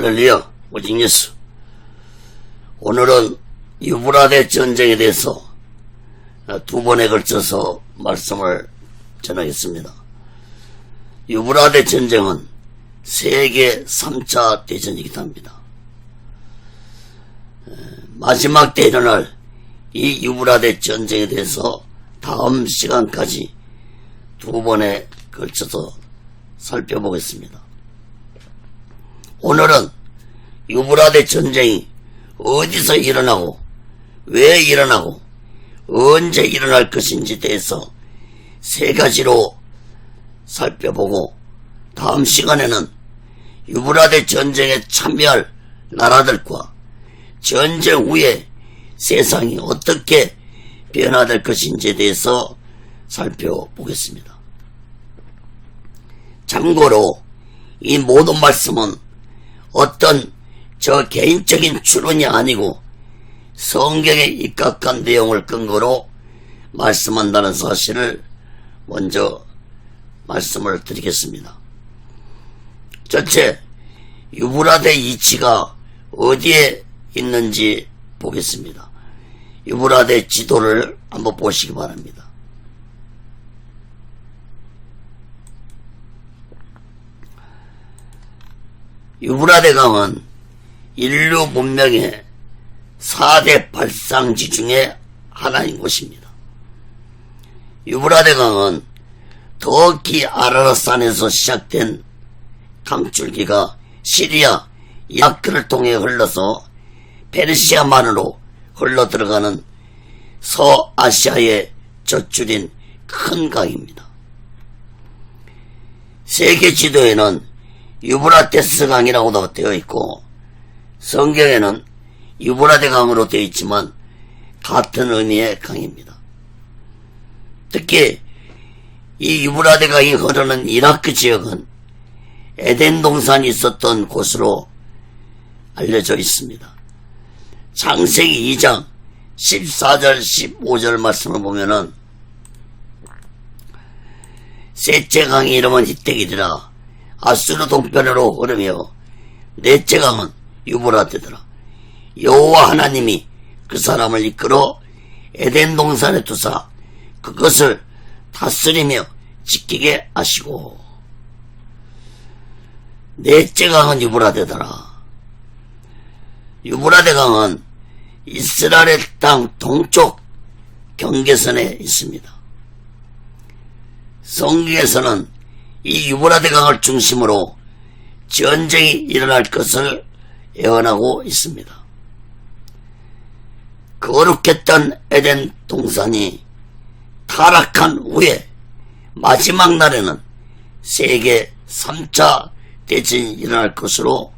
할렐루야, 오직뉴스. 오늘은 유브라데 전쟁에 대해서 두 번에 걸쳐서 말씀을 전하겠습니다. 유브라데 전쟁은 세계 3차 대전이기도 합니다. 마지막 때 일어날 이 유브라데 전쟁에 대해서 다음 시간까지 두 번에 걸쳐서 살펴보겠습니다. 오늘은 유브라데 전쟁이 어디서 일어나고 왜 일어나고 언제 일어날 것인지에 대해서 세 가지로 살펴보고, 다음 시간에는 유브라데 전쟁에 참여할 나라들과 전쟁 후에 세상이 어떻게 변화될 것인지에 대해서 살펴보겠습니다. 참고로 이 모든 말씀은 어떤 저 개인적인 추론이 아니고 성경에 입각한 내용을 근거로 말씀한다는 사실을 먼저 말씀을 드리겠습니다. 첫째, 유브라데 이치가 어디에 있는지 보겠습니다. 유브라데 지도를 한번 보시기 바랍니다. 유브라데 강은 인류 문명의 4대 발상지 중에 하나인 곳입니다. 유브라데 강은 터키 아라랏산에서 시작된 강줄기가 시리아, 이라크를 통해 흘러서 페르시아만으로 흘러들어가는 서아시아의 젖줄인 큰 강입니다. 세계 지도에는 유브라테스 강이라고도 되어 있고 성경에는 유브라데 강으로 되어 있지만 같은 의미의 강입니다. 특히 이 유브라데 강이 흐르는 이라크 지역은 에덴 동산이 있었던 곳으로 알려져 있습니다. 창세기 2장 14절 15절 말씀을 보면은 셋째 강의 이름은 히텍이더라. 아수르 동편으로 흐르며 넷째 강은 유브라데더라. 여호와 하나님이 그 사람을 이끌어 에덴 동산에 두사 그것을 다스리며 지키게 하시고, 넷째 강은 유브라데더라. 유브라데 강은 이스라엘 땅 동쪽 경계선에 있습니다. 성경에서는 이 유브라데 강을 중심으로 전쟁이 일어날 것을 예언하고 있습니다. 거룩했던 에덴 동산이 타락한 후에 마지막 날에는 세계 3차 대전이 일어날 것으로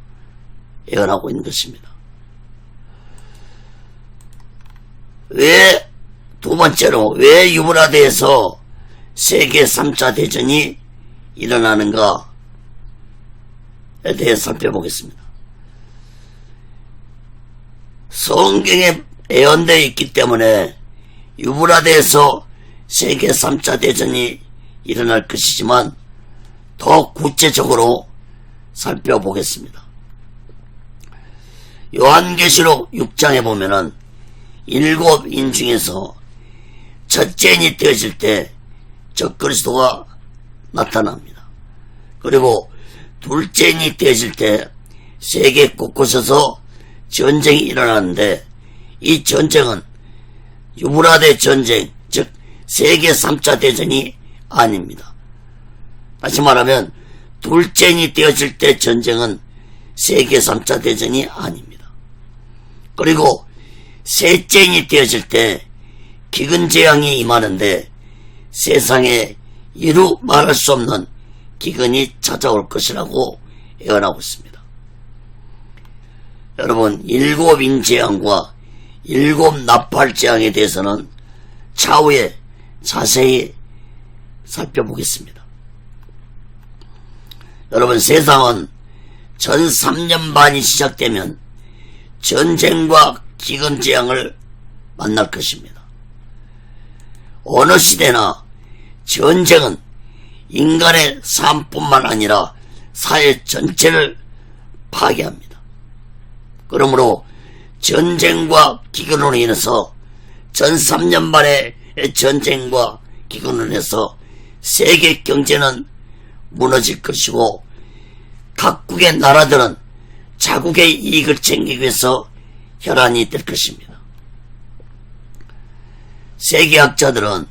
예언하고 있는 것입니다. 두 번째로 왜 유브라데에서 세계 3차 대전이 일어나는가에 대해 살펴보겠습니다. 성경에 예언되어 있기 때문에 유브라데에서 세계 3차 대전이 일어날 것이지만 더 구체적으로 살펴보겠습니다. 요한계시록 6장에 보면은 7인 중에서 첫째인이 되어질 때 적그리스도가 나타납니다. 그리고 둘째인이 되어질 때 세계 곳곳에서 전쟁이 일어나는데 이 전쟁은 유브라데 전쟁, 즉 세계 3차 대전이 아닙니다. 다시 말하면 둘째인이 되어질 때 전쟁은 세계 3차 대전이 아닙니다. 그리고 셋째인이 되어질 때 기근재앙이 임하는데 세상에 이루 말할 수 없는 기근이 찾아올 것이라고 예언하고 있습니다. 여러분, 7인 재앙과 7 나팔 재앙에 대해서는 차후에 자세히 살펴보겠습니다. 여러분, 세상은 전 3년 반이 시작되면 전쟁과 기근재앙을 만날 것입니다. 어느 시대나 전쟁은 인간의 삶뿐만 아니라 사회 전체를 파괴합니다. 그러므로 전쟁과 기근으로 인해서 전 3년 만의 전쟁과 기근으로 인해서 세계 경제는 무너질 것이고 각국의 나라들은 자국의 이익을 챙기기 위해서 혈안이 될 것입니다. 세계학자들은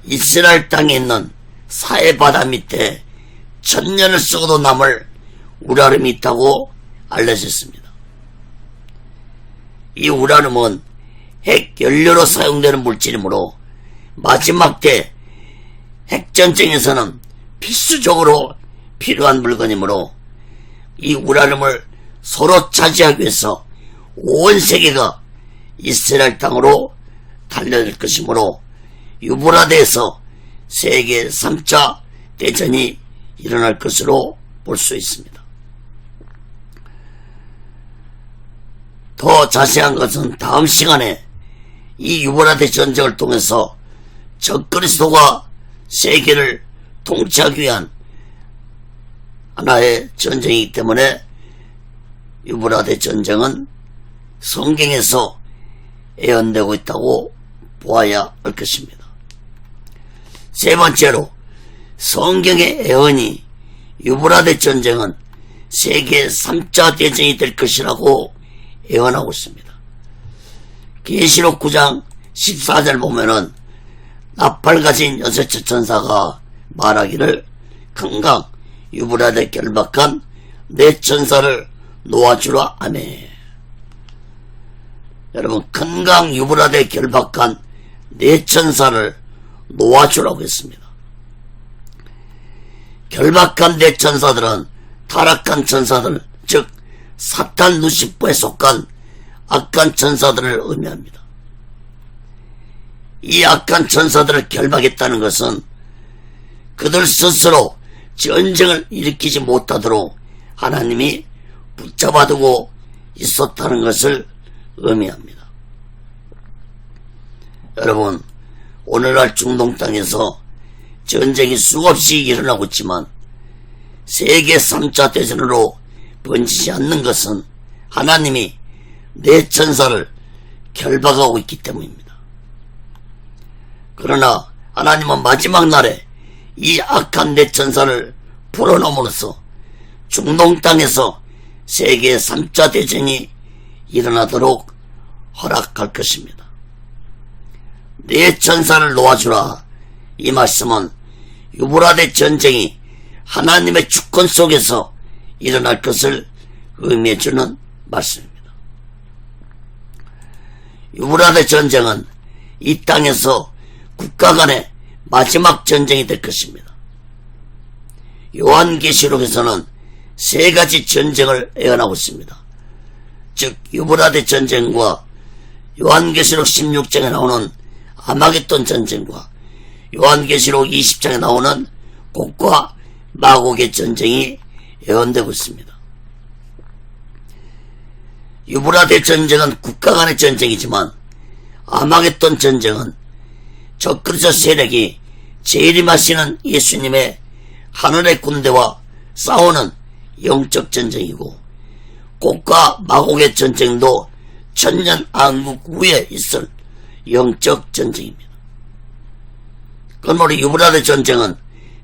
이스라엘 땅에 있는 사해바다 밑에 1000년을 썩어도 남을 우라늄이 있다고 알려졌습니다. 이 우라늄은 핵연료로 사용되는 물질이므로 마지막 때 핵전쟁에서는 필수적으로 필요한 물건이므로 이 우라늄을 서로 차지하기 위해서 온 세계가 이스라엘 땅으로 달려들 것이므로 유브라데에서 세계 3차 대전이 일어날 것으로 볼 수 있습니다. 더 자세한 것은 다음 시간에 이 유브라데 전쟁을 통해서 적그리스도가 세계를 통치하기 위한 하나의 전쟁이기 때문에 유브라데 전쟁은 성경에서 예언되고 있다고 보아야 할 것입니다. 세 번째로 성경의 예언이 유브라데 전쟁은 세계 3차 대전이 될 것이라고 예언하고 있습니다. 계시록 9장 14절 보면은 나팔 가진 여섯째 천사가 말하기를 큰 강 유브라데 결박한 내 천사를 놓아주라. 아멘. 여러분, 큰 강 유브라데 결박한 내 천사를 놓아주라고 했습니다. 결박한 내 천사들은 타락한 천사들, 즉 사탄 루시퍼에 속한 악한 천사들을 의미합니다. 이 악한 천사들을 결박했다는 것은 그들 스스로 전쟁을 일으키지 못하도록 하나님이 붙잡아두고 있었다는 것을 의미합니다. 여러분, 오늘날 중동 땅에서 전쟁이 수없이 일어나고 있지만 세계 3차 대전으로 번지지 않는 것은 하나님이 내 천사를 결박하고 있기 때문입니다. 그러나 하나님은 마지막 날에 이 악한 내 천사를 풀어놓음으로써 중동 땅에서 세계 3차 대전이 일어나도록 허락할 것입니다. 내 천사를 놓아주라. 이 말씀은 유브라데 전쟁이 하나님의 주권 속에서 일어날 것을 의미해주는 말씀입니다. 유브라데 전쟁은 이 땅에서 국가 간의 마지막 전쟁이 될 것입니다. 요한계시록에서는 세 가지 전쟁을 예언하고 있습니다. 즉 유브라데 전쟁과 요한계시록 16장에 나오는 아마겟돈 전쟁과 요한계시록 20장에 나오는 곡과 마곡의 전쟁이 예언되고 있습니다. 유브라데 전쟁은 국가 간의 전쟁이지만 아마겟돈 전쟁은 적그리스도 세력이 재림하시는 예수님의 하늘의 군대와 싸우는 영적 전쟁이고, 곡과 마곡의 전쟁도 천년 왕국 위에 있을 영적 전쟁입니다. 그러므로 유브라데 전쟁은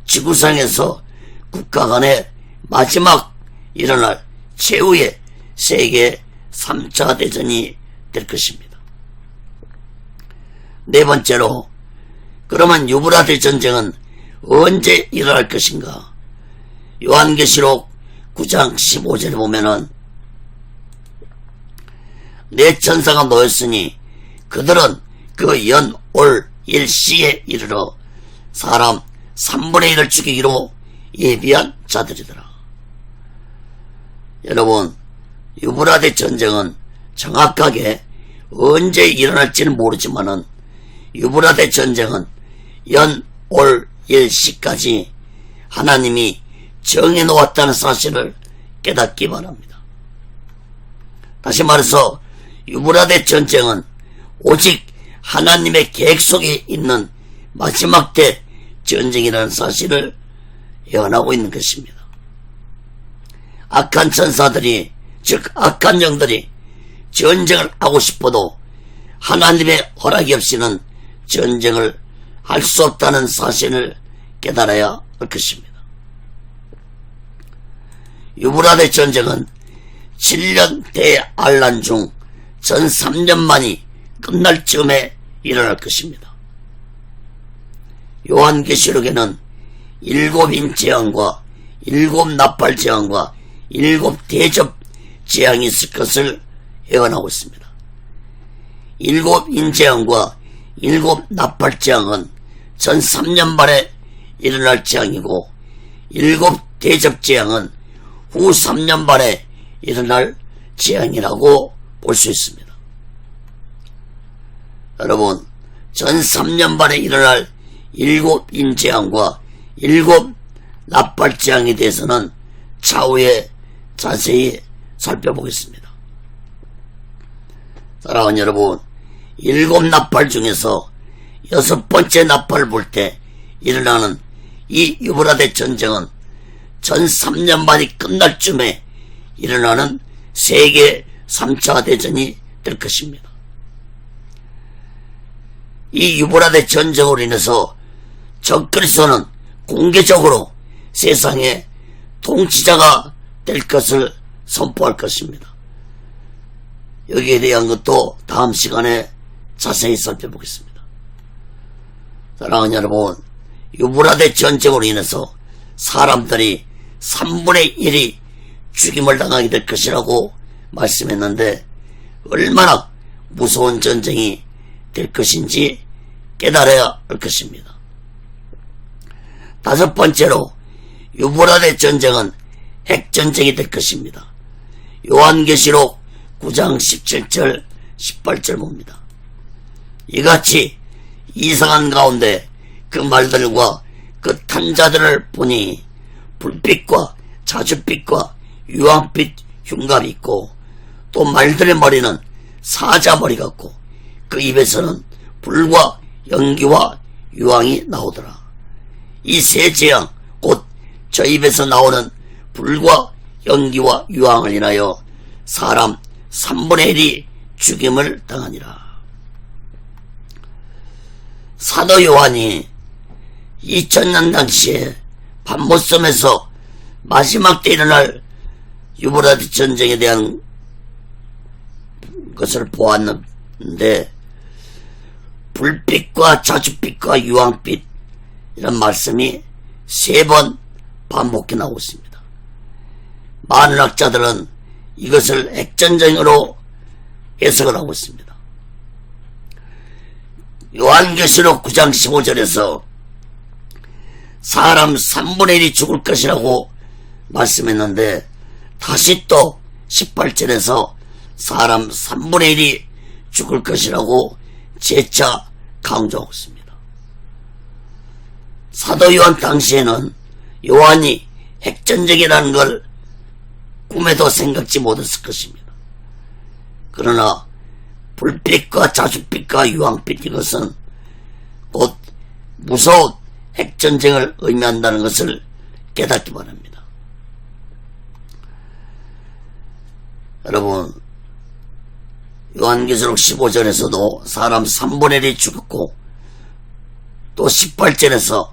지구상에서 국가 간의 마지막 일어날 최후의 세계 3차 대전이 될 것입니다. 네 번째로, 그러면 유브라데 전쟁은 언제 일어날 것인가? 요한계시록 9장 15절에 보면은 내 천사가 놓였으니 그들은 그 연 올 일시에 이르러 사람 3분의 1을 죽이기로 예비한 자들이더라. 여러분, 유브라데 전쟁은 정확하게 언제 일어날지는 모르지만은 유브라데 전쟁은 연 올 일시까지 하나님이 정해놓았다는 사실을 깨닫기 바랍니다. 다시 말해서 유브라데 전쟁은 오직 하나님의 계획 속에 있는 마지막 때 전쟁이라는 사실을 예언하고 있는 것입니다. 악한 천사들이, 즉 악한 영들이 전쟁을 하고 싶어도 하나님의 허락이 없이는 전쟁을 할 수 없다는 사실을 깨달아야 할 것입니다. 유브라데 전쟁은 7년 대환란 중 전 3년 만이 끝날 즈음에 일어날 것입니다. 요한계시록에는 7인 재앙과 7 나팔 재앙과 7 대접 재앙이 있을 것을 예언하고 있습니다. 7인 재앙과 7 나팔 재앙은 전 3년 만에 일어날 재앙이고 7 대접 재앙은 후 3년 만에 일어날 재앙이라고 볼 수 있습니다. 여러분, 전 3년 만에 일어날 7인 재앙과 7 나팔 재앙에 대해서는 차후에 자세히 살펴보겠습니다. 사랑하는 여러분, 7 나팔 중에서 6번째 나팔을 불 때 일어나는 이 유브라데 전쟁은 전 3년 만이 끝날 쯤에 일어나는 세계 3차 대전이 될 것입니다. 이 유브라데 전쟁으로 인해서 적그리스도는 공개적으로 세상의 통치자가 될 것을 선포할 것입니다. 여기에 대한 것도 다음 시간에 자세히 살펴보겠습니다. 사랑하는 여러분, 유브라데 전쟁으로 인해서 사람들이 3분의 1이 죽임을 당하게 될 것이라고 말씀했는데 얼마나 무서운 전쟁이 될 것인지 깨달아야 할 것입니다. 5번째로 유브라데 전쟁은 핵전쟁이 될 것입니다. 요한계시록 9장 17절 18절 봅니다. 이같이 이상한 가운데 그 말들과 그 탄자들을 보니 불빛과 자줏빛과 유황빛 흉감이 있고 또 말들의 머리는 사자머리 같고 그 입에서는 불과 연기와 유황이 나오더라. 이 세 재앙 곧 저 입에서 나오는 불과 연기와 유황을 인하여 사람 3분의 1이 죽임을 당하니라. 사도 요한이 2000년 당시에 patmos섬에서 마지막 때 일어날 유브라데 전쟁에 대한 것을 보았는데 불빛과 자줏빛과 유황빛 이런 말씀이 3번 반복해 나오고 있습니다. 많은 학자들은 이것을 핵전쟁으로 해석을 하고 있습니다. 요한계시록 9장 15절에서 사람 3분의 1이 죽을 것이라고 말씀했는데 다시 또 18절에서 사람 3분의 1이 죽을 것이라고 재차 강조하고 있습니다. 사도 요한 당시에는 요한이 핵전쟁이라는 걸 꿈에도 생각지 못했을 것입니다. 그러나 불빛과 자줏빛과 유황빛 이것은 곧 무서운 핵전쟁을 의미한다는 것을 깨닫기 바랍니다. 여러분, 요한계시록 15절에서도 사람 3분의 1이 죽었고 또 18절에서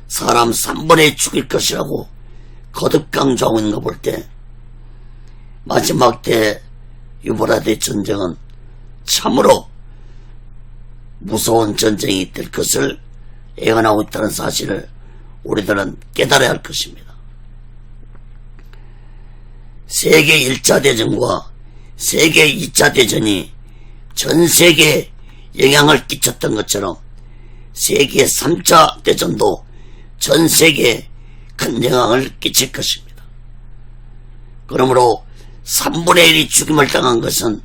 사람 3분의 1이 죽일 것이라고 거듭 강조하고 있는 거 볼 때 마지막 때 유브라데 전쟁은 참으로 무서운 전쟁이 될 것을 예언하고 있다는 사실을 우리들은 깨달아야 할 것입니다. 세계 1차 대전과 세계 2차 대전이 전 세계에 영향을 끼쳤던 것처럼 세계 3차 대전도 전 세계에 큰 영향을 끼칠 것입니다. 그러므로 3분의 1이 죽임을 당한 것은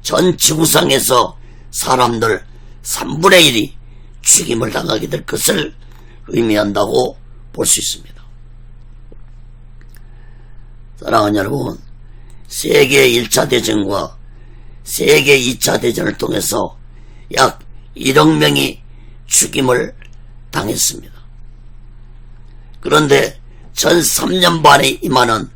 전 지구상에서 사람들 3분의 1이 죽임을 당하게 될 것을 의미한다고 볼 수 있습니다. 사랑하는 여러분, 세계 1차 대전과 세계 2차 대전을 통해서 약 1억 명이 죽임을 당했습니다. 그런데 전 3년 반에 임하는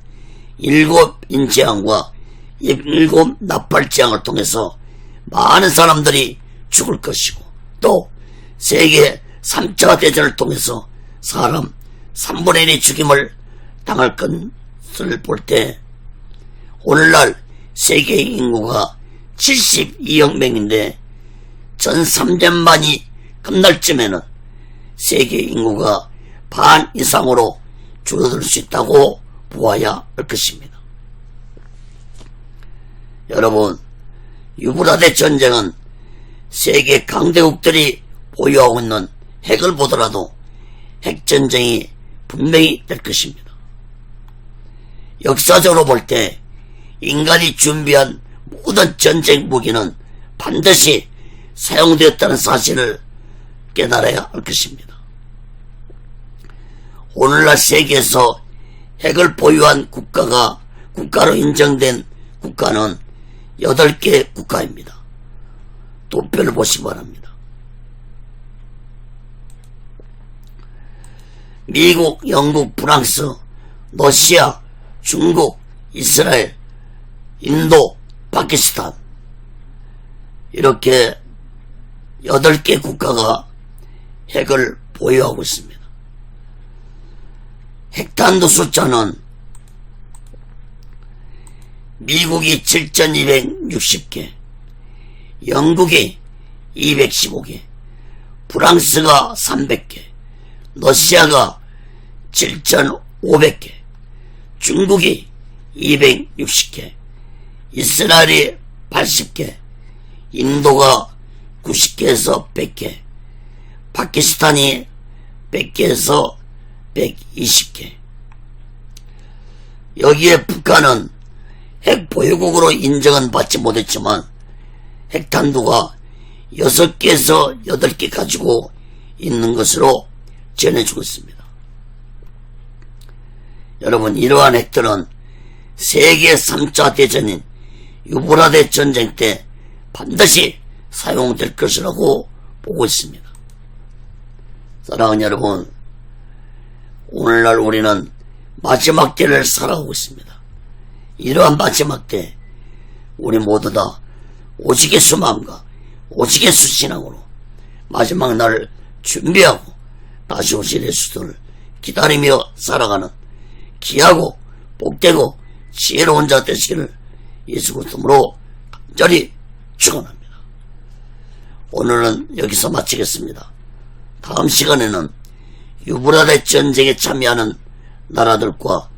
7 재앙과 일곱 나팔재앙을 통해서 많은 사람들이 죽을 것이고, 또 세계 3차 대전을 통해서 사람 3분의 1이 죽임을 당할 것을 볼 때, 오늘날 세계 인구가 72억 명인데 전 3천만이 끝날 쯤에는 세계 인구가 반 이상으로 줄어들 수 있다고 보아야 할 것입니다. 여러분, 유브라데 전쟁은 세계 강대국들이 보유하고 있는 핵을 보더라도 핵전쟁이 분명히 될 것입니다. 역사적으로 볼 때 인간이 준비한 모든 전쟁 무기는 반드시 사용되었다는 사실을 깨달아야 할 것입니다. 오늘날 세계에서 핵을 보유한 국가로 인정된 국가는 8개 국가입니다. 도표를 보시기 바랍니다. 미국, 영국, 프랑스, 러시아, 중국, 이스라엘, 인도, 파키스탄, 이렇게 8개 국가가 핵을 보유하고 있습니다. 핵탄두 숫자는 미국이 7,260개, 영국이 215개, 프랑스가 300개, 러시아가 7,500개, 중국이 260개, 이스라엘이 80개, 인도가 90개에서 100개, 파키스탄이 100개에서 120개. 여기에 북한은 핵 보유국으로 인정은 받지 못했지만 핵탄두가 6개에서 8개 가지고 있는 것으로 전해주고 있습니다. 여러분, 이러한 핵들은 세계 3차 대전인 유브라데 전쟁 때 반드시 사용될 것이라고 보고 있습니다. 사랑하는 여러분, 오늘날 우리는 마지막 때를 살아가고 있습니다. 이러한 마지막 때 우리 모두 다 오직의 수마음과 오직의 수신앙으로 마지막 날을 준비하고 다시 오실 예수를 기다리며 살아가는 귀하고 복되고 지혜로운 자 되시기를 예수 그리스도로 간절히 축원합니다. 오늘은 여기서 마치겠습니다. 다음 시간에는 유브라데 전쟁에 참여하는 나라들과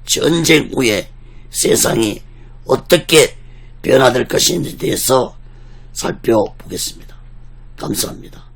전쟁 후에 세상이 어떻게 변화될 것인지에 대해서 살펴보겠습니다. 감사합니다.